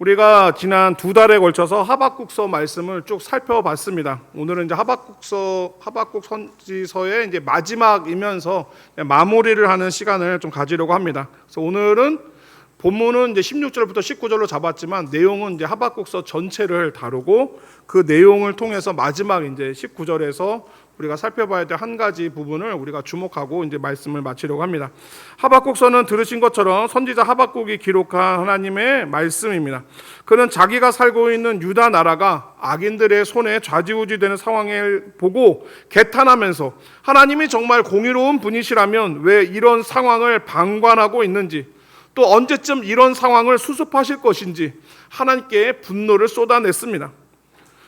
우리가 지난 2달에 걸쳐서 하박국서 말씀을 쭉 살펴봤습니다. 오늘은 이제 하박국 선지서의 이제 마지막이면서 마무리를 하는 시간을 좀 가지려고 합니다. 그래서 오늘은 본문은 이제 16절부터 19절로 잡았지만 내용은 이제 하박국서 전체를 다루고 그 내용을 통해서 마지막 이제 19절에서 우리가 살펴봐야 될 한 가지 부분을 우리가 주목하고 이제 말씀을 마치려고 합니다. 하박국서는 들으신 것처럼 선지자 하박국이 기록한 하나님의 말씀입니다. 그는 자기가 살고 있는 유다 나라가 악인들의 손에 좌지우지되는 상황을 보고 개탄하면서 하나님이 정말 공의로운 분이시라면 왜 이런 상황을 방관하고 있는지, 또 언제쯤 이런 상황을 수습하실 것인지 하나님께 분노를 쏟아냈습니다.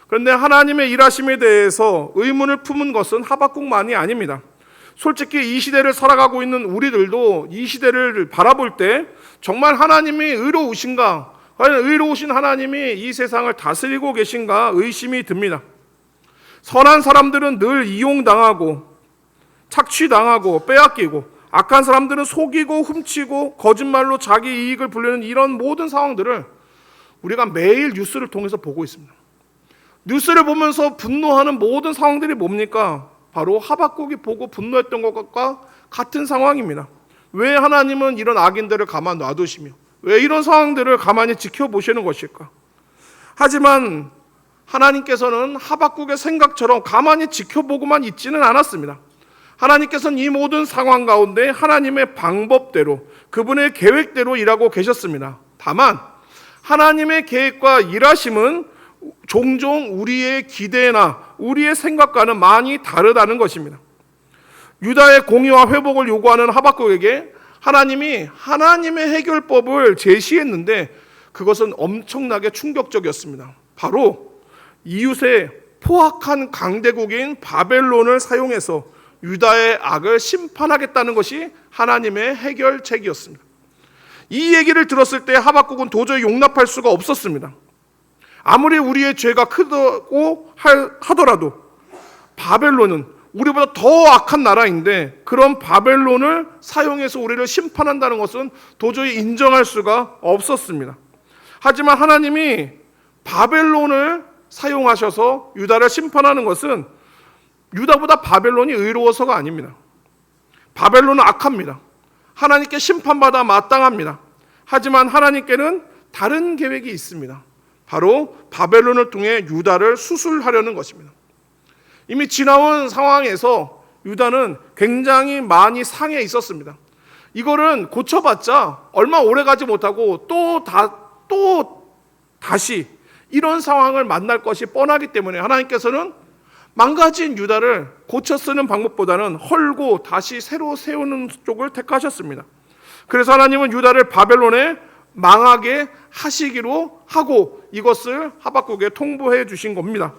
그런데 하나님의 일하심에 대해서 의문을 품은 것은 하박국만이 아닙니다. 솔직히 이 시대를 살아가고 있는 우리들도 이 시대를 바라볼 때 정말 하나님이 의로우신가, 과연 의로우신 하나님이 이 세상을 다스리고 계신가 의심이 듭니다. 선한 사람들은 늘 이용당하고 착취당하고 빼앗기고, 악한 사람들은 속이고 훔치고 거짓말로 자기 이익을 불리는 이런 모든 상황들을 우리가 매일 뉴스를 통해서 보고 있습니다. 뉴스를 보면서 분노하는 모든 상황들이 뭡니까? 바로 하박국이 보고 분노했던 것과 같은 상황입니다. 왜 하나님은 이런 악인들을 가만 놔두시며 왜 이런 상황들을 가만히 지켜보시는 것일까? 하지만 하나님께서는 하박국의 생각처럼 가만히 지켜보고만 있지는 않았습니다. 하나님께서는 이 모든 상황 가운데 하나님의 방법대로, 그분의 계획대로 일하고 계셨습니다. 다만 하나님의 계획과 일하심은 종종 우리의 기대나 우리의 생각과는 많이 다르다는 것입니다. 유다의 공의와 회복을 요구하는 하박국에게 하나님이 하나님의 해결법을 제시했는데 그것은 엄청나게 충격적이었습니다. 바로 이웃의 포악한 강대국인 바벨론을 사용해서 유다의 악을 심판하겠다는 것이 하나님의 해결책이었습니다. 이 얘기를 들었을 때 하박국은 도저히 용납할 수가 없었습니다. 아무리 우리의 죄가 크다고 하더라도 바벨론은 우리보다 더 악한 나라인데 그런 바벨론을 사용해서 우리를 심판한다는 것은 도저히 인정할 수가 없었습니다. 하지만 하나님이 바벨론을 사용하셔서 유다를 심판하는 것은 유다보다 바벨론이 의로워서가 아닙니다. 바벨론은 악합니다. 하나님께 심판받아 마땅합니다. 하지만 하나님께는 다른 계획이 있습니다. 바로 바벨론을 통해 유다를 수술하려는 것입니다. 이미 지나온 상황에서 유다는 굉장히 많이 상해 있었습니다. 이거는 고쳐봤자 얼마 오래 가지 못하고 또 다시 이런 상황을 만날 것이 뻔하기 때문에 하나님께서는 망가진 유다를 고쳐 쓰는 방법보다는 헐고 다시 새로 세우는 쪽을 택하셨습니다. 그래서 하나님은 유다를 바벨론에 망하게 하시기로 하고 이것을 하박국에 통보해 주신 겁니다.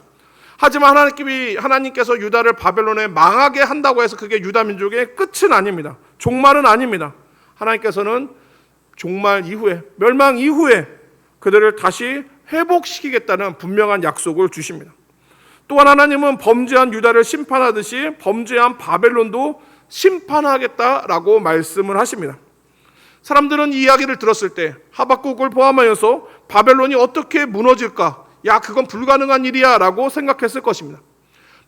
하지만 하나님께서 유다를 바벨론에 망하게 한다고 해서 그게 유다 민족의 끝은 아닙니다. 종말은 아닙니다. 하나님께서는 종말 이후에, 멸망 이후에 그들을 다시 회복시키겠다는 분명한 약속을 주십니다. 또한 하나님은 범죄한 유다를 심판하듯이 범죄한 바벨론도 심판하겠다라고 말씀을 하십니다. 사람들은 이 이야기를 들었을 때 하박국을 포함하여서 바벨론이 어떻게 무너질까? 야, 그건 불가능한 일이야 라고 생각했을 것입니다.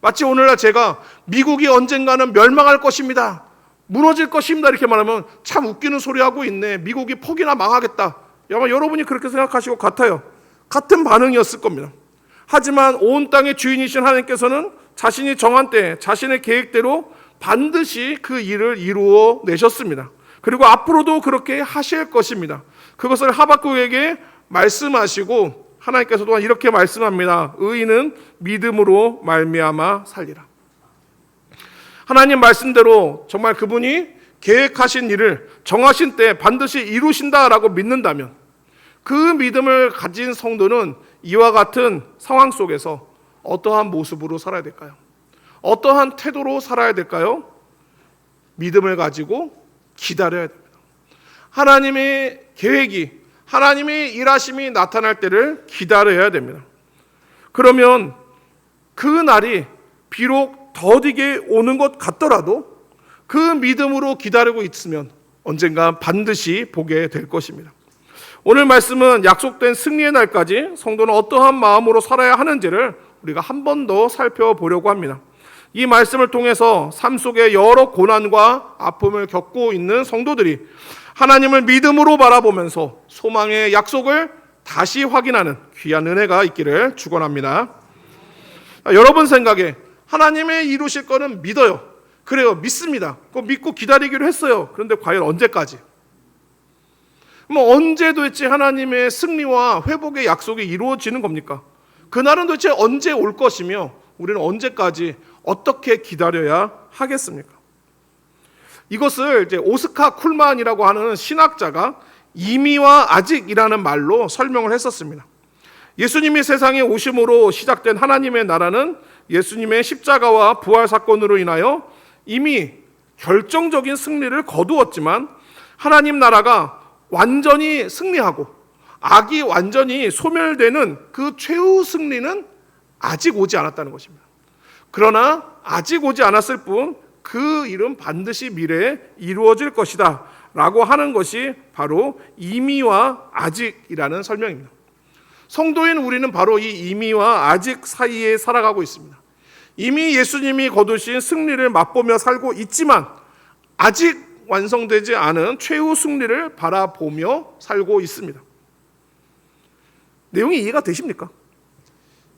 마치 오늘날 제가 미국이 언젠가는 멸망할 것입니다, 무너질 것입니다 이렇게 말하면 참 웃기는 소리 하고 있네, 미국이 폭이나 망하겠다, 아마 여러분이 그렇게 생각하실 것 같아요. 같은 반응이었을 겁니다. 하지만 온 땅의 주인이신 하나님께서는 자신이 정한 때 자신의 계획대로 반드시 그 일을 이루어 내셨습니다. 그리고 앞으로도 그렇게 하실 것입니다. 그것을 하박국에게 말씀하시고 하나님께서 또한 이렇게 말씀합니다. 의인은 믿음으로 말미암아 살리라. 하나님 말씀대로 정말 그분이 계획하신 일을 정하신 때 반드시 이루신다라고 믿는다면 그 믿음을 가진 성도는 이와 같은 상황 속에서 어떠한 모습으로 살아야 될까요? 어떠한 태도로 살아야 될까요? 믿음을 가지고 기다려야 됩니다. 하나님의 계획이, 하나님의 일하심이 나타날 때를 기다려야 됩니다. 그러면 그 날이 비록 더디게 오는 것 같더라도 그 믿음으로 기다리고 있으면 언젠가 반드시 보게 될 것입니다. 오늘 말씀은 약속된 승리의 날까지 성도는 어떠한 마음으로 살아야 하는지를 우리가 한 번 더 살펴보려고 합니다. 이 말씀을 통해서 삶 속에 여러 고난과 아픔을 겪고 있는 성도들이 하나님을 믿음으로 바라보면서 소망의 약속을 다시 확인하는 귀한 은혜가 있기를 축원합니다. 여러분 생각에 하나님의 이루실 거는 믿어요. 그래요, 믿습니다. 그거 믿고 기다리기로 했어요. 그런데 과연 언제까지? 언제 도대체 하나님의 승리와 회복의 약속이 이루어지는 겁니까? 그날은 도대체 언제 올 것이며 우리는 언제까지 어떻게 기다려야 하겠습니까? 이것을 이제 오스카 쿨만이라고 하는 신학자가 이미와 아직이라는 말로 설명을 했었습니다. 예수님이 세상에 오심으로 시작된 하나님의 나라는 예수님의 십자가와 부활 사건으로 인하여 이미 결정적인 승리를 거두었지만 하나님 나라가 완전히 승리하고 악이 완전히 소멸되는 그 최후 승리는 아직 오지 않았다는 것입니다. 그러나 아직 오지 않았을 뿐 그 일은 반드시 미래에 이루어질 것이다 라고 하는 것이 바로 이미와 아직이라는 설명입니다. 성도인 우리는 바로 이 이미와 아직 사이에 살아가고 있습니다. 이미 예수님이 거두신 승리를 맛보며 살고 있지만 아직 완성되지 않은 최후 승리를 바라보며 살고 있습니다. 내용이 이해가 되십니까?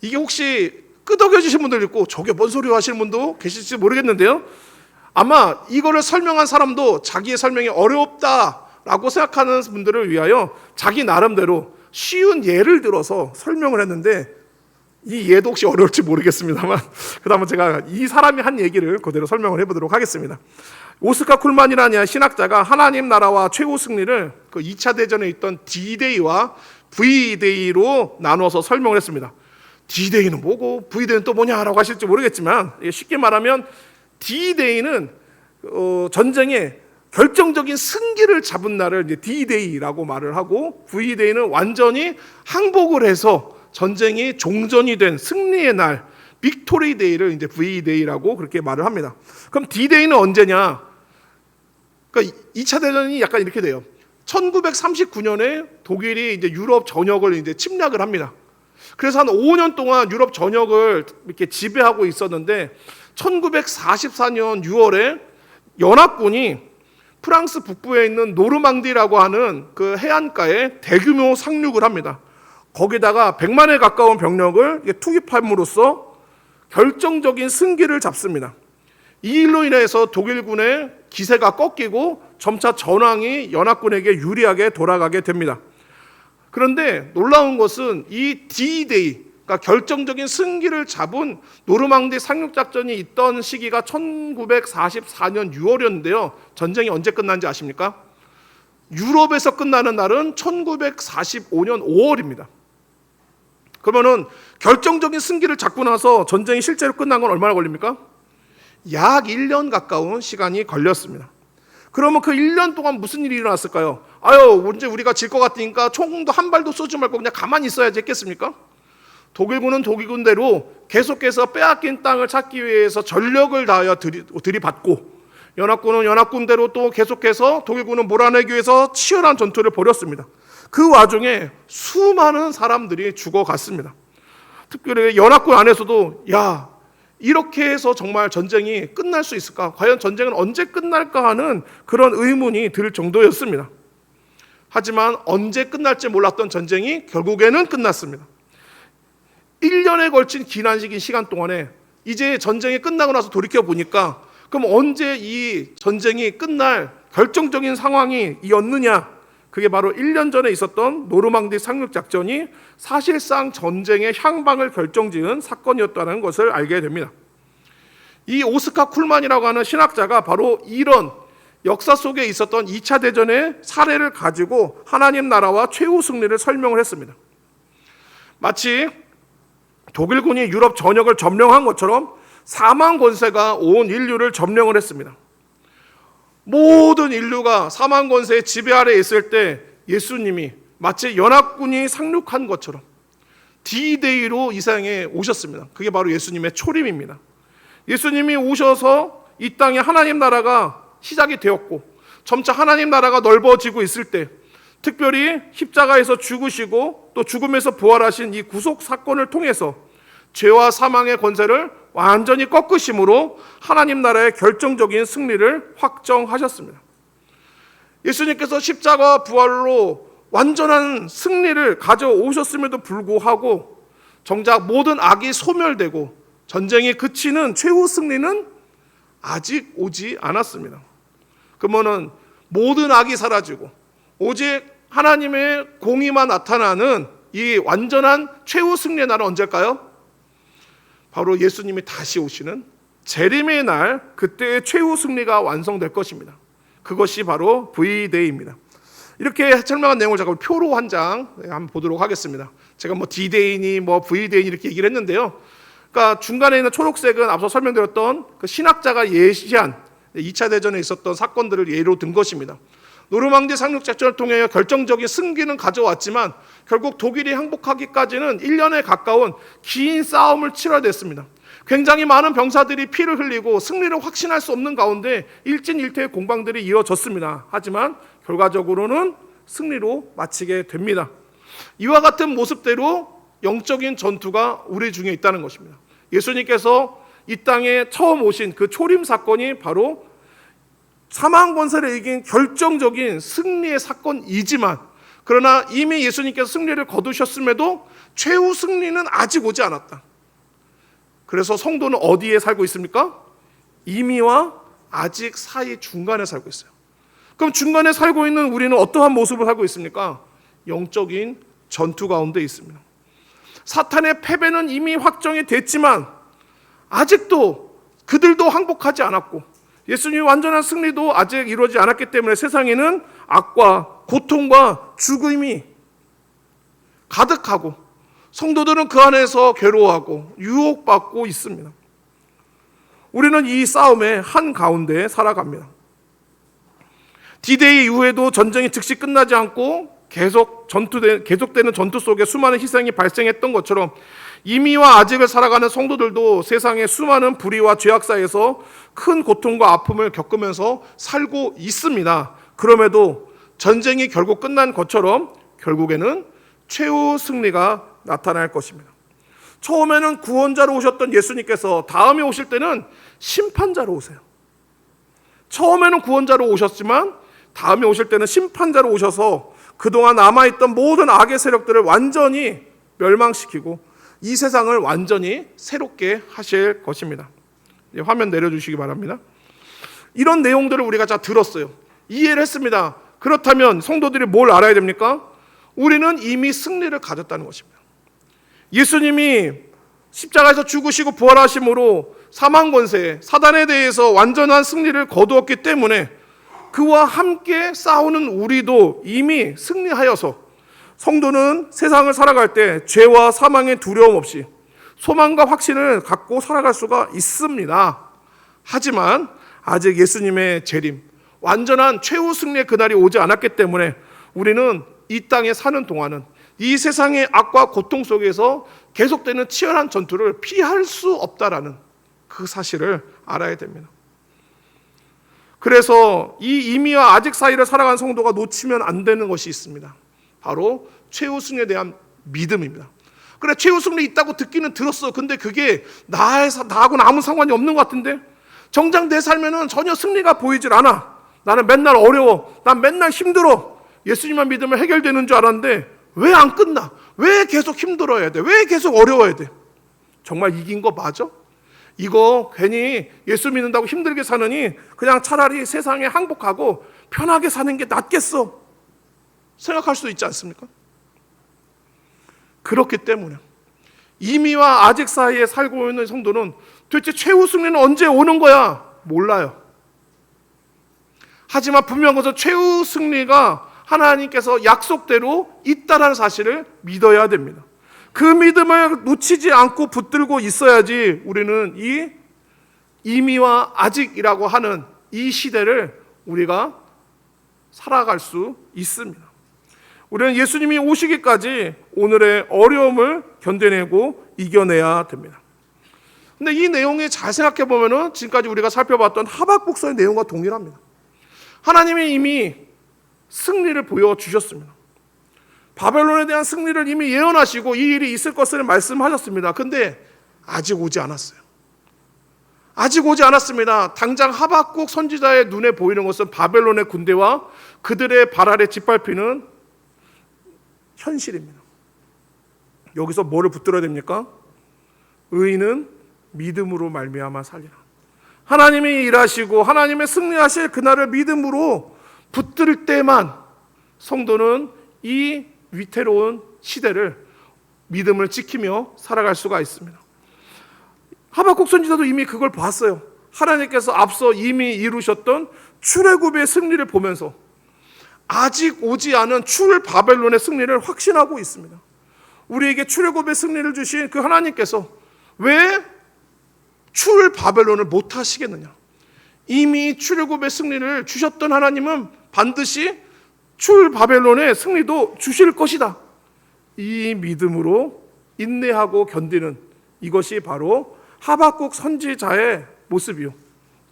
이게 혹시 끄덕여지신 분들 있고 저게 뭔 소리 하시는 분도 계실지 모르겠는데요. 아마 이거를 설명한 사람도 자기의 설명이 어렵다라고 생각하는 분들을 위하여 자기 나름대로 쉬운 예를 들어서 설명을 했는데 이 예도 혹시 어려울지 모르겠습니다만 그 다음에 제가 이 사람이 한 얘기를 그대로 설명을 해보도록 하겠습니다. 오스카 쿨만이라는 신학자가 하나님 나라와 최후 승리를 그 2차 대전에 있던 D-Day와 V-Day로 나눠서 설명을 했습니다. D-Day는 뭐고 V-Day는 또 뭐냐라고 하실지 모르겠지만 쉽게 말하면 D-Day는 전쟁의 결정적인 승기를 잡은 날을 이제 D-Day라고 말을 하고 V-Day는 완전히 항복을 해서 전쟁이 종전이 된 승리의 날 빅토리 데이를 이제 V-Day라고 그렇게 말을 합니다. 그럼 D-Day는 언제냐? 그러니까 2차 대전이 약간 이렇게 돼요. 1939년에 독일이 이제 유럽 전역을 이제 침략을 합니다. 그래서 한 5년 동안 유럽 전역을 이렇게 지배하고 있었는데 1944년 6월에 연합군이 프랑스 북부에 있는 노르망디라고 하는 그 해안가에 대규모 상륙을 합니다. 거기다가 100만에 가까운 병력을 투입함으로써 결정적인 승기를 잡습니다. 이 일로 인해서 독일군의 기세가 꺾이고 점차 전황이 연합군에게 유리하게 돌아가게 됩니다. 그런데 놀라운 것은 이 D-Day, 그러니까 결정적인 승기를 잡은 노르망디 상륙작전이 있던 시기가 1944년 6월이었는데요. 전쟁이 언제 끝난지 아십니까? 유럽에서 끝나는 날은 1945년 5월입니다. 그러면은 결정적인 승기를 잡고 나서 전쟁이 실제로 끝난 건 얼마나 걸립니까? 약 1년 가까운 시간이 걸렸습니다. 그러면 그 1년 동안 무슨 일이 일어났을까요? 언제 우리가 질 것 같으니까 총도 한 발도 쏘지 말고 그냥 가만히 있어야지 했겠습니까? 독일군은 독일군대로 계속해서 빼앗긴 땅을 찾기 위해서 전력을 다하여 들이받고 연합군은 연합군대로 또 계속해서 독일군을 몰아내기 위해서 치열한 전투를 벌였습니다. 그 와중에 수많은 사람들이 죽어갔습니다. 특별히 연합군 안에서도 이렇게 해서 정말 전쟁이 끝날 수 있을까? 과연 전쟁은 언제 끝날까 하는 그런 의문이 들 정도였습니다. 하지만 언제 끝날지 몰랐던 전쟁이 결국에는 끝났습니다. 1년에 걸친 기난식인 시간 동안에 이제 전쟁이 끝나고 나서 돌이켜보니까 그럼 언제 이 전쟁이 끝날 결정적인 상황이 었느냐? 그게 바로 1년 전에 있었던 노르망디 상륙작전이 사실상 전쟁의 향방을 결정지은 사건이었다는 것을 알게 됩니다. 이 오스카 쿨만이라고 하는 신학자가 바로 이런 역사 속에 있었던 2차 대전의 사례를 가지고 하나님 나라와 최후 승리를 설명을 했습니다. 마치 독일군이 유럽 전역을 점령한 것처럼 사망 권세가 온 인류를 점령을 했습니다. 모든 인류가 사망 권세의 지배 아래에 있을 때 예수님이 마치 연합군이 상륙한 것처럼 D-Day로 이 세상에 오셨습니다. 그게 바로 예수님의 초림입니다. 예수님이 오셔서 이 땅에 하나님 나라가 시작이 되었고 점차 하나님 나라가 넓어지고 있을 때 특별히 십자가에서 죽으시고 또 죽음에서 부활하신 이 구속 사건을 통해서 죄와 사망의 권세를 완전히 꺾으심으로 하나님 나라의 결정적인 승리를 확정하셨습니다. 예수님께서 십자가 부활로 완전한 승리를 가져오셨음에도 불구하고 정작 모든 악이 소멸되고 전쟁이 그치는 최후 승리는 아직 오지 않았습니다. 그러면은 모든 악이 사라지고 오직 하나님의 공의만 나타나는 이 완전한 최후 승리의 날은 언제일까요? 바로 예수님이 다시 오시는 재림의 날, 그때의 최후 승리가 완성될 것입니다. 그것이 바로 V-Day입니다. 이렇게 설명한 내용을 잠깐 표로 한 장 한번 보도록 하겠습니다. 제가 D-Day니 V-Day니 이렇게 얘기를 했는데요. 그러니까 중간에 있는 초록색은 앞서 설명드렸던 그 신학자가 예시한 2차 대전에 있었던 사건들을 예로 든 것입니다. 노르망디 상륙 작전을 통해 결정적인 승기는 가져왔지만 결국 독일이 항복하기까지는 1년에 가까운 긴 싸움을 치러야 됐습니다. 굉장히 많은 병사들이 피를 흘리고 승리를 확신할 수 없는 가운데 일진일퇴의 공방들이 이어졌습니다. 하지만 결과적으로는 승리로 마치게 됩니다. 이와 같은 모습대로 영적인 전투가 우리 중에 있다는 것입니다. 예수님께서 이 땅에 처음 오신 그 초림 사건이 바로 사망 권세를 이긴 결정적인 승리의 사건이지만, 그러나 이미 예수님께서 승리를 거두셨음에도 최후 승리는 아직 오지 않았다. 그래서 성도는 어디에 살고 있습니까? 이미와 아직 사이 중간에 살고 있어요. 그럼 중간에 살고 있는 우리는 어떠한 모습을 살고 있습니까? 영적인 전투 가운데 있습니다. 사탄의 패배는 이미 확정이 됐지만 아직도 그들도 항복하지 않았고 예수님의 완전한 승리도 아직 이루어지지 않았기 때문에 세상에는 악과 고통과 죽음이 가득하고 성도들은 그 안에서 괴로워하고 유혹받고 있습니다. 우리는 이 싸움의 한가운데 살아갑니다. D-Day 이후에도 전쟁이 즉시 끝나지 않고 계속되는 전투 속에 수많은 희생이 발생했던 것처럼 이미와 아직을 살아가는 성도들도 세상의 수많은 불의와 죄악 사이에서 큰 고통과 아픔을 겪으면서 살고 있습니다. 그럼에도 전쟁이 결국 끝난 것처럼 결국에는 최후 승리가 나타날 것입니다. 처음에는 구원자로 오셨던 예수님께서 다음에 오실 때는 심판자로 오세요. 처음에는 구원자로 오셨지만 다음에 오실 때는 심판자로 오셔서 그동안 남아있던 모든 악의 세력들을 완전히 멸망시키고 이 세상을 완전히 새롭게 하실 것입니다. 화면 내려주시기 바랍니다. 이런 내용들을 우리가 다 들었어요. 이해를 했습니다. 그렇다면 성도들이 뭘 알아야 됩니까? 우리는 이미 승리를 가졌다는 것입니다. 예수님이 십자가에서 죽으시고 부활하심으로 사망 권세, 사단에 대해서 완전한 승리를 거두었기 때문에 그와 함께 싸우는 우리도 이미 승리하여서 성도는 세상을 살아갈 때 죄와 사망의 두려움 없이 소망과 확신을 갖고 살아갈 수가 있습니다. 하지만 아직 예수님의 재림, 완전한 최후 승리의 그날이 오지 않았기 때문에 우리는 이 땅에 사는 동안은 이 세상의 악과 고통 속에서 계속되는 치열한 전투를 피할 수 없다라는 그 사실을 알아야 됩니다. 그래서 이 이미와 아직 사이를 살아가는 성도가 놓치면 안 되는 것이 있습니다. 바로 최후 승리에 대한 믿음입니다. 그래, 최후 승리 있다고 듣기는 들었어. 근데 그게 나하고는 아무 상관이 없는 것 같은데 정작 내 삶에는 전혀 승리가 보이질 않아. 나는 맨날 어려워. 난 맨날 힘들어. 예수님만 믿으면 해결되는 줄 알았는데 왜 안 끝나? 왜 계속 힘들어야 돼? 왜 계속 어려워야 돼? 정말 이긴 거 맞아? 이거 괜히 예수 믿는다고 힘들게 사느니 그냥 차라리 세상에 항복하고 편하게 사는 게 낫겠어 생각할 수도 있지 않습니까? 그렇기 때문에 이미와 아직 사이에 살고 있는 성도는 도대체 최후 승리는 언제 오는 거야? 몰라요. 하지만 분명한 것은 최후 승리가 하나님께서 약속대로 있다는 사실을 믿어야 됩니다. 그 믿음을 놓치지 않고 붙들고 있어야지 우리는 이 이미와 아직이라고 하는 이 시대를 우리가 살아갈 수 있습니다. 우리는 예수님이 오시기까지 오늘의 어려움을 견뎌내고 이겨내야 됩니다. 근데 이 내용이 잘 생각해 보면은 지금까지 우리가 살펴봤던 하박국서의 내용과 동일합니다. 하나님이 이미 승리를 보여주셨습니다. 바벨론에 대한 승리를 이미 예언하시고 이 일이 있을 것을 말씀하셨습니다. 근데 아직 오지 않았어요. 아직 오지 않았습니다. 당장 하박국 선지자의 눈에 보이는 것은 바벨론의 군대와 그들의 발 아래 짓밟히는 현실입니다. 여기서 뭐를 붙들어야 됩니까? 의인은 믿음으로 말미암아 살리라. 하나님이 일하시고 하나님의 승리하실 그날을 믿음으로 붙들 때만 성도는 이 위태로운 시대를 믿음을 지키며 살아갈 수가 있습니다. 하박국 선지자도 이미 그걸 봤어요. 하나님께서 앞서 이미 이루셨던 출애굽의 승리를 보면서 아직 오지 않은 출 바벨론의 승리를 확신하고 있습니다. 우리에게 출애굽의 승리를 주신 그 하나님께서 왜 출 바벨론을 못 하시겠느냐? 이미 출애굽의 승리를 주셨던 하나님은 반드시 출 바벨론의 승리도 주실 것이다. 이 믿음으로 인내하고 견디는 이것이 바로 하박국 선지자의 모습이요,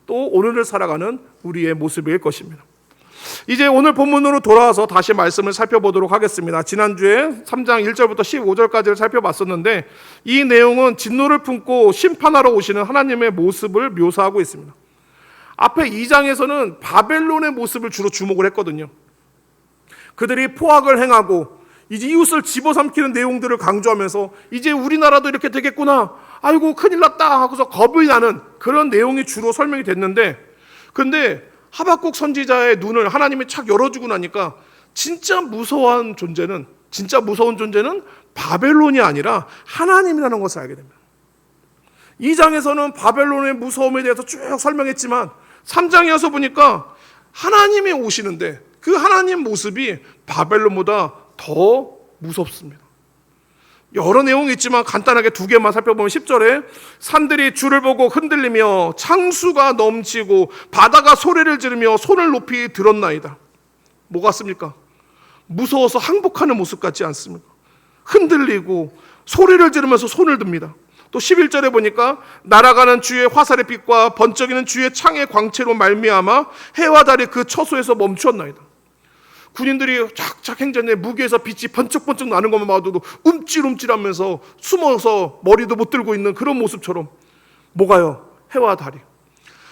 또 오늘을 살아가는 우리의 모습일 것입니다. 이제 오늘 본문으로 돌아와서 다시 말씀을 살펴보도록 하겠습니다. 지난주에 3장 1절부터 15절까지를 살펴봤었는데 이 내용은 진노를 품고 심판하러 오시는 하나님의 모습을 묘사하고 있습니다. 앞에 2장에서는 바벨론의 모습을 주로 주목을 했거든요. 그들이 포악을 행하고 이제 이웃을 집어삼키는 내용들을 강조하면서 이제 우리나라도 이렇게 되겠구나, 아이고 큰일 났다 하고서 겁이 나는 그런 내용이 주로 설명이 됐는데, 근데 하박국 선지자의 눈을 하나님이 착 열어주고 나니까 진짜 무서운 존재는 바벨론이 아니라 하나님이라는 것을 알게 됩니다. 2장에서는 바벨론의 무서움에 대해서 쭉 설명했지만 3장에 서 보니까 하나님이 오시는데 그 하나님 모습이 바벨론보다 더 무섭습니다. 여러 내용이 있지만 간단하게 두 개만 살펴보면 10절에 산들이 주를 보고 흔들리며 창수가 넘치고 바다가 소리를 지르며 손을 높이 들었나이다. 뭐 같습니까? 무서워서 항복하는 모습 같지 않습니까? 흔들리고 소리를 지르면서 손을 듭니다. 또 11절에 보니까 날아가는 주의 화살의 빛과 번쩍이는 주의 창의 광채로 말미암아 해와 달이 그 처소에서 멈추었나이다. 군인들이 착착 행전에 무기에서 빛이 번쩍번쩍 나는 것만 봐도 움찔움찔하면서 숨어서 머리도 못 들고 있는 그런 모습처럼, 뭐가요? 해와 달이.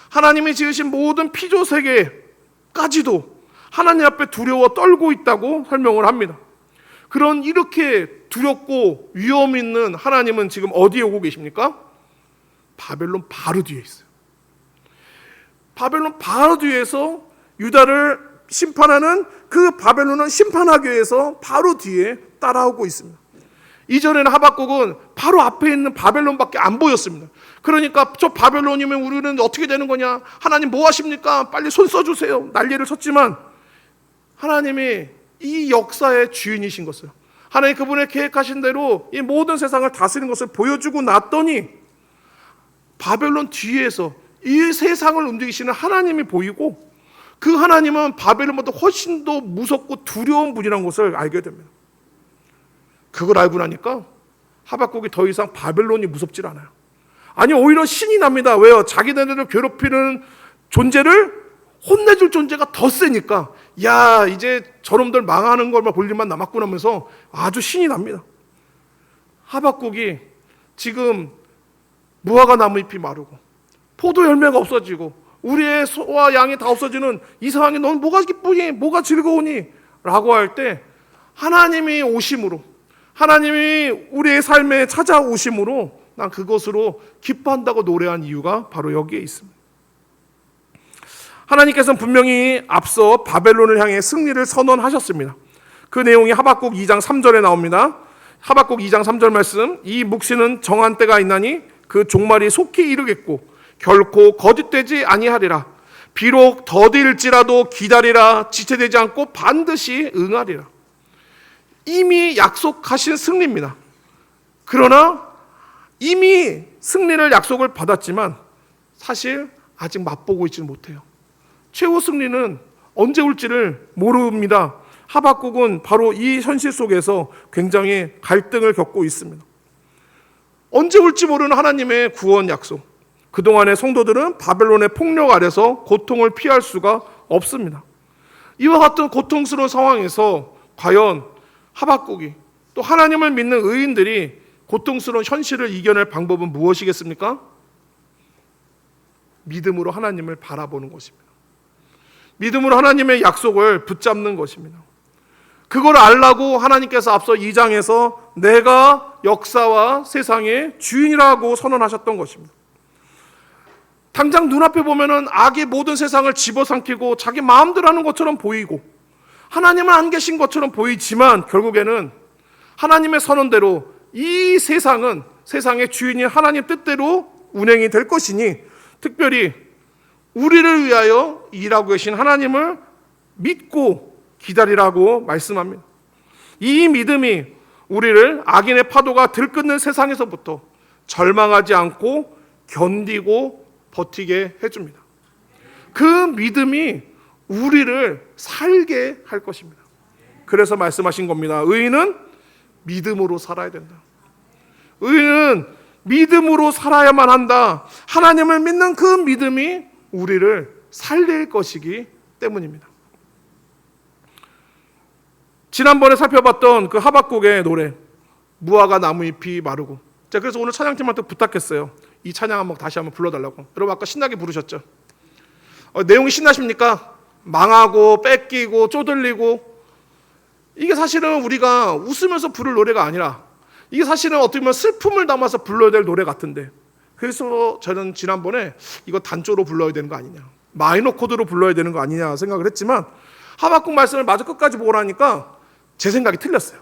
하나님이 지으신 모든 피조세계까지도 하나님 앞에 두려워 떨고 있다고 설명을 합니다. 그런 이렇게 두렵고 위험 있는 하나님은 지금 어디에 오고 계십니까? 바벨론 바로 뒤에 있어요. 바벨론 바로 뒤에서 유다를 심판하는 그 바벨론은 심판하기 위해서 바로 뒤에 따라오고 있습니다. 이전에는 하박국은 바로 앞에 있는 바벨론밖에 안 보였습니다. 그러니까 저 바벨론이면 우리는 어떻게 되는 거냐, 하나님 뭐 하십니까, 빨리 손 써주세요, 난리를 쳤지만 하나님이 이 역사의 주인이신 것을, 하나님 그분의 계획하신 대로 이 모든 세상을 다스리는 것을 보여주고 났더니 바벨론 뒤에서 이 세상을 움직이시는 하나님이 보이고 그 하나님은 바벨론보다 훨씬 더 무섭고 두려운 분이라는 것을 알게 됩니다. 그걸 알고 나니까 하박국이 더 이상 바벨론이 무섭질 않아요. 아니, 오히려 신이 납니다. 왜요? 자기네들을 괴롭히는 존재를 혼내줄 존재가 더 세니까, 야, 이제 저놈들 망하는 걸만 볼 일만 남았구나 하면서 아주 신이 납니다. 하박국이 지금 무화과 나무잎이 마르고 포도 열매가 없어지고 우리의 소와 양이 다 없어지는 이 상황에 넌 뭐가 기쁘니, 뭐가 즐거우니 라고 할 때 하나님이 오심으로, 하나님이 우리의 삶에 찾아오심으로 난 그것으로 기뻐한다고 노래한 이유가 바로 여기에 있습니다. 하나님께서는 분명히 앞서 바벨론을 향해 승리를 선언하셨습니다. 그 내용이 하박국 2장 3절에 나옵니다. 하박국 2장 3절 말씀, 이 묵시는 정한 때가 있나니 그 종말이 속히 이르겠고 결코 거짓되지 아니하리라. 비록 더딜지라도 기다리라. 지체되지 않고 반드시 응하리라. 이미 약속하신 승리입니다. 그러나 이미 승리를 약속을 받았지만 사실 아직 맛보고 있지는 못해요. 최후 승리는 언제 올지를 모릅니다. 하박국은 바로 이 현실 속에서 굉장히 갈등을 겪고 있습니다. 언제 올지 모르는 하나님의 구원 약속. 그동안의 성도들은 바벨론의 폭력 아래서 고통을 피할 수가 없습니다. 이와 같은 고통스러운 상황에서 과연 하박국이 또 하나님을 믿는 의인들이 고통스러운 현실을 이겨낼 방법은 무엇이겠습니까? 믿음으로 하나님을 바라보는 것입니다. 믿음으로 하나님의 약속을 붙잡는 것입니다. 그걸 알라고 하나님께서 앞서 2장에서 내가 역사와 세상의 주인이라고 선언하셨던 것입니다. 당장 눈앞에 보면은 악이 모든 세상을 집어삼키고 자기 마음대로 하는 것처럼 보이고 하나님은 안 계신 것처럼 보이지만 결국에는 하나님의 선언대로 이 세상은 세상의 주인인 하나님 뜻대로 운행이 될 것이니 특별히 우리를 위하여 일하고 계신 하나님을 믿고 기다리라고 말씀합니다. 이 믿음이 우리를 악인의 파도가 들끓는 세상에서부터 절망하지 않고 견디고 버티게 해줍니다. 그 믿음이 우리를 살게 할 것입니다. 그래서 말씀하신 겁니다. 의인은 믿음으로 살아야 된다. 의인은 믿음으로 살아야만 한다. 하나님을 믿는 그 믿음이 우리를 살릴 것이기 때문입니다. 지난번에 살펴봤던 그 하박국의 노래 무화과 나무잎이 마르고, 자, 그래서 오늘 찬양팀한테 부탁했어요. 이 찬양 한번 다시 한번 불러달라고. 여러분 아까 신나게 부르셨죠? 내용이 신나십니까? 망하고 뺏기고 쪼들리고, 이게 사실은 우리가 웃으면서 부를 노래가 아니라 이게 사실은 어떻게 보면 슬픔을 담아서 불러야 될 노래 같은데, 그래서 저는 지난번에 이거 단조로 불러야 되는 거 아니냐, 마이너 코드로 불러야 되는 거 아니냐 생각을 했지만 하박국 말씀을 마저 끝까지 보라니까 제 생각이 틀렸어요.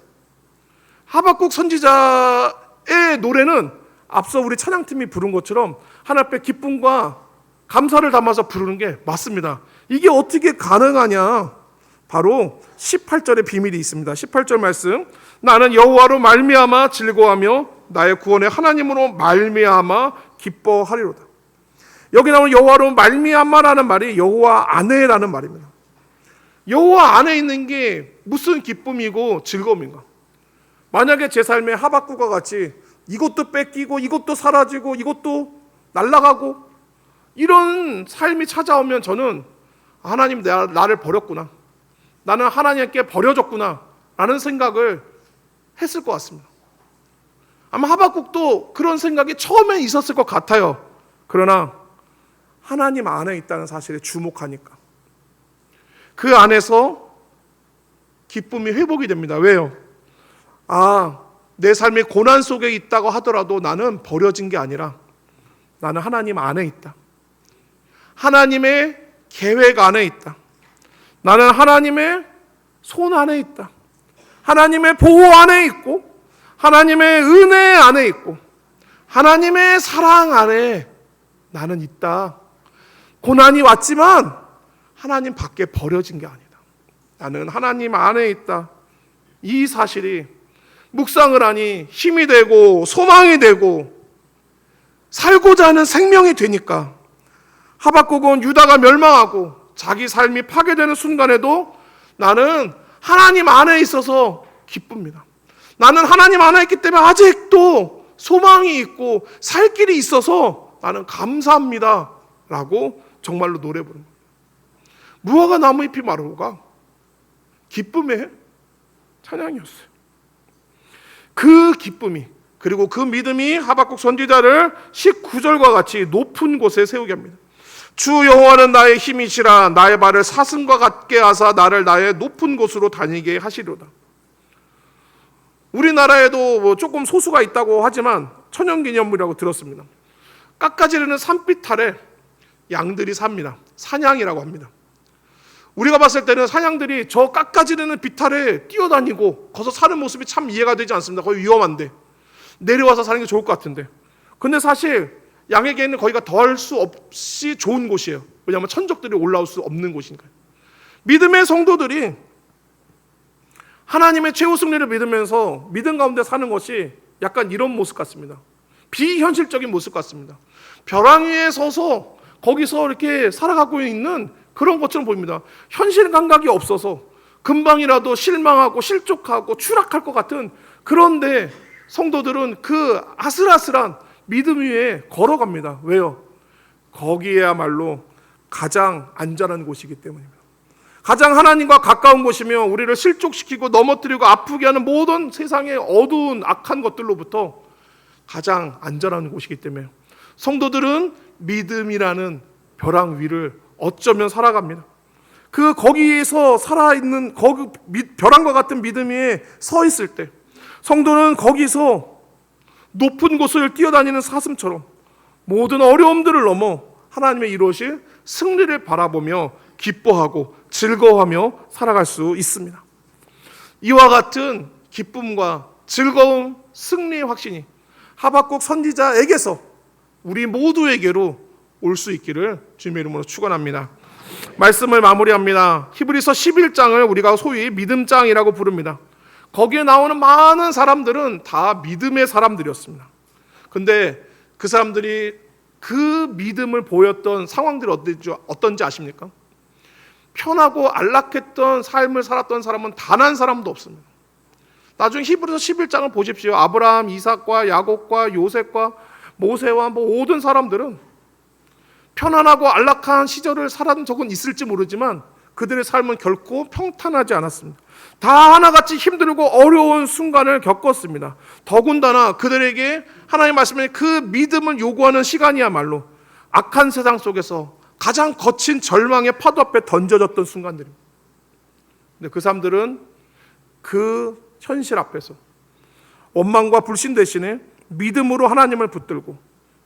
하박국 선지자의 노래는 앞서 우리 찬양팀이 부른 것처럼 하나님 앞에 기쁨과 감사를 담아서 부르는 게 맞습니다. 이게 어떻게 가능하냐? 바로 18절의 비밀이 있습니다. 18절 말씀, 나는 여호와로 말미암아 즐거워하며 나의 구원의 하나님으로 말미암아 기뻐하리로다. 여기 나오는 여호와로 말미암아라는 말이 여호와 안에라는 말입니다. 여호와 안에 있는 게 무슨 기쁨이고 즐거움인가? 만약에 제 삶에 하박국과 같이 이것도 뺏기고 이것도 사라지고 이것도 날아가고 이런 삶이 찾아오면 저는 하나님 나를 버렸구나, 나는 하나님께 버려졌구나 라는 생각을 했을 것 같습니다. 아마 하박국도 그런 생각이 처음에 있었을 것 같아요. 그러나 하나님 안에 있다는 사실에 주목하니까 그 안에서 기쁨이 회복이 됩니다. 왜요? 내 삶이 고난 속에 있다고 하더라도 나는 버려진 게 아니라 나는 하나님 안에 있다. 하나님의 계획 안에 있다. 나는 하나님의 손 안에 있다. 하나님의 보호 안에 있고 하나님의 은혜 안에 있고 하나님의 사랑 안에 나는 있다. 고난이 왔지만 하나님 밖에 버려진 게 아니다. 나는 하나님 안에 있다. 이 사실이 묵상을 하니 힘이 되고 소망이 되고 살고자 하는 생명이 되니까 하박국은 유다가 멸망하고 자기 삶이 파괴되는 순간에도 나는 하나님 안에 있어서 기쁩니다. 나는 하나님 안에 있기 때문에 아직도 소망이 있고 살 길이 있어서 나는 감사합니다 라고 정말로 노래 부릅니다. 무화과 나무잎이 마르고가 기쁨의 찬양이었어요. 그 기쁨이, 그리고 그 믿음이 하박국 선지자를 19절과 같이 높은 곳에 세우게 합니다. 주 여호와는 나의 힘이시라, 나의 발을 사슴과 같게 하사 나를 나의 높은 곳으로 다니게 하시리로다. 우리나라에도 조금 소수가 있다고 하지만 천연기념물이라고 들었습니다. 깎아지르는 산빛 아래 양들이 삽니다. 사냥이라고 합니다. 우리가 봤을 때는 사냥들이 저 깎아지르는 빛 아래 뛰어다니고 거기서 사는 모습이 참 이해가 되지 않습니다. 거의 위험한데 내려와서 사는 게 좋을 것 같은데, 근데 사실 양에게는 거기가 더할 수 없이 좋은 곳이에요. 왜냐하면 천적들이 올라올 수 없는 곳이니까요. 믿음의 성도들이 하나님의 최후 승리를 믿으면서 믿음 가운데 사는 것이 약간 이런 모습 같습니다. 비현실적인 모습 같습니다. 벼랑 위에 서서 거기서 이렇게 살아가고 있는 그런 것처럼 보입니다. 현실 감각이 없어서 금방이라도 실망하고 실족하고 추락할 것 같은, 그런데 성도들은 그 아슬아슬한 믿음 위에 걸어갑니다. 왜요? 거기에야말로 가장 안전한 곳이기 때문입니다. 가장 하나님과 가까운 곳이며 우리를 실족시키고 넘어뜨리고 아프게 하는 모든 세상의 어두운 악한 것들로부터 가장 안전한 곳이기 때문에 성도들은 믿음이라는 벼랑 위를 어쩌면 살아갑니다. 거기에서 살아있는 벼랑과 같은 믿음이 서 있을 때 성도는 거기서 높은 곳을 뛰어다니는 사슴처럼 모든 어려움들을 넘어 하나님의 이루실 승리를 바라보며 기뻐하고 즐거워하며 살아갈 수 있습니다. 이와 같은 기쁨과 즐거움, 승리의 확신이 하박국 선지자에게서 우리 모두에게로 올 수 있기를 주님의 이름으로 축원합니다. 말씀을 마무리합니다. 히브리서 11장을 우리가 소위 믿음장이라고 부릅니다. 거기에 나오는 많은 사람들은 다 믿음의 사람들이었습니다. 근데 그 사람들이 그 믿음을 보였던 상황들이 어떤지 아십니까? 편하고 안락했던 삶을 살았던 사람은 단 한 사람도 없습니다. 나중에 히브리서 11장을 보십시오. 아브라함, 이삭과 야곱과 요셉과 모세와 모든 사람들은 편안하고 안락한 시절을 살아온 적은 있을지 모르지만 그들의 삶은 결코 평탄하지 않았습니다. 다 하나같이 힘들고 어려운 순간을 겪었습니다. 더군다나 그들에게 하나님의 말씀에 그 믿음을 요구하는 시간이야말로 악한 세상 속에서 가장 거친 절망의 파도 앞에 던져졌던 순간들입니다. 근데 그 사람들은 그 현실 앞에서 원망과 불신 대신에 믿음으로 하나님을 붙들고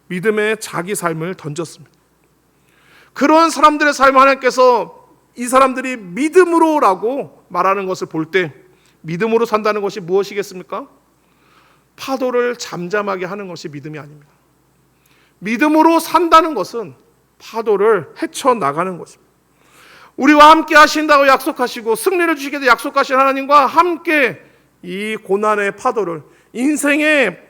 믿음의 자기 삶을 던졌습니다. 그런 사람들의 삶을 하나님께서 이 사람들이 믿음으로라고 말하는 것을 볼 때 믿음으로 산다는 것이 무엇이겠습니까? 파도를 잠잠하게 하는 것이 믿음이 아닙니다. 믿음으로 산다는 것은 파도를 헤쳐나가는 것입니다. 우리와 함께 하신다고 약속하시고 승리를 주시겠다고 약속하신 하나님과 함께 이 고난의 파도를, 인생의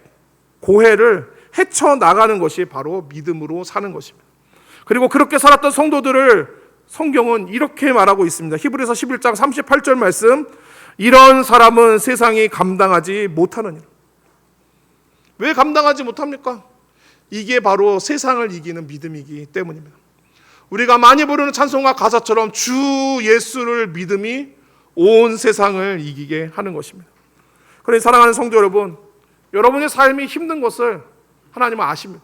고해를 헤쳐나가는 것이 바로 믿음으로 사는 것입니다. 그리고 그렇게 살았던 성도들을 성경은 이렇게 말하고 있습니다. 히브리서 11장 38절 말씀, 이런 사람은 세상이 감당하지 못하느니라. 왜 감당하지 못합니까? 이게 바로 세상을 이기는 믿음이기 때문입니다. 우리가 많이 부르는 찬송가 가사처럼 주 예수를 믿음이 온 세상을 이기게 하는 것입니다. 그러니 사랑하는 성도 여러분, 여러분의 삶이 힘든 것을 하나님은 아십니다.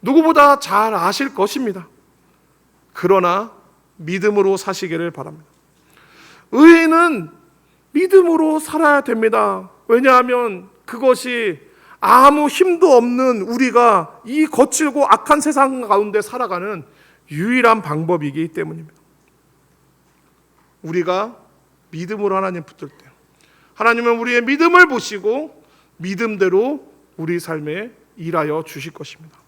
누구보다 잘 아실 것입니다. 그러나 믿음으로 사시기를 바랍니다. 의인은 믿음으로 살아야 됩니다. 왜냐하면 그것이 아무 힘도 없는 우리가 이 거칠고 악한 세상 가운데 살아가는 유일한 방법이기 때문입니다. 우리가 믿음으로 하나님 붙들 때 하나님은 우리의 믿음을 보시고 믿음대로 우리 삶에 일하여 주실 것입니다.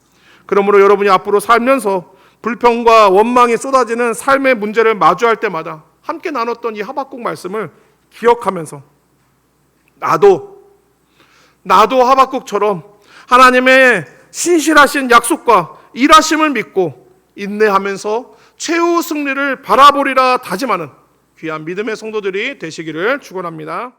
그러므로 여러분이 앞으로 살면서 불평과 원망이 쏟아지는 삶의 문제를 마주할 때마다 함께 나눴던 이 하박국 말씀을 기억하면서 나도 하박국처럼 하나님의 신실하신 약속과 일하심을 믿고 인내하면서 최후 승리를 바라보리라 다짐하는 귀한 믿음의 성도들이 되시기를 축원합니다.